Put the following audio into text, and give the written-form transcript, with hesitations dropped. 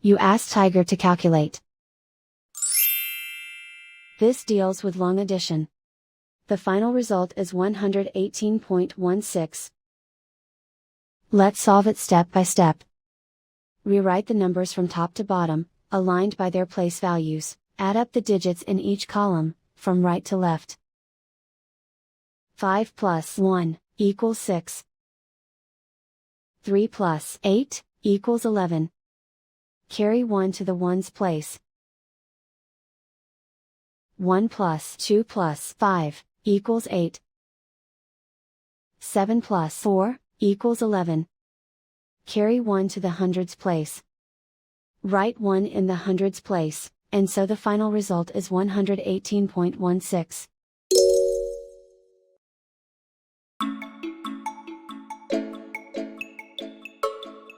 You ask Tiger to calculate. This deals with long addition. The final result is 118.16. Let's solve it step by step. Rewrite the numbers from top to bottom, aligned by their place values. Add up the digits in each column, from right to left. 5 plus 1 equals 6. 3 plus 8 equals 11. Carry 1 to the ones place. 1 plus 2 plus 5 equals 8. 7 plus 4 equals 11. Carry 1 to the hundreds place. Write 1 in the hundreds place, and so the final result is 118.16.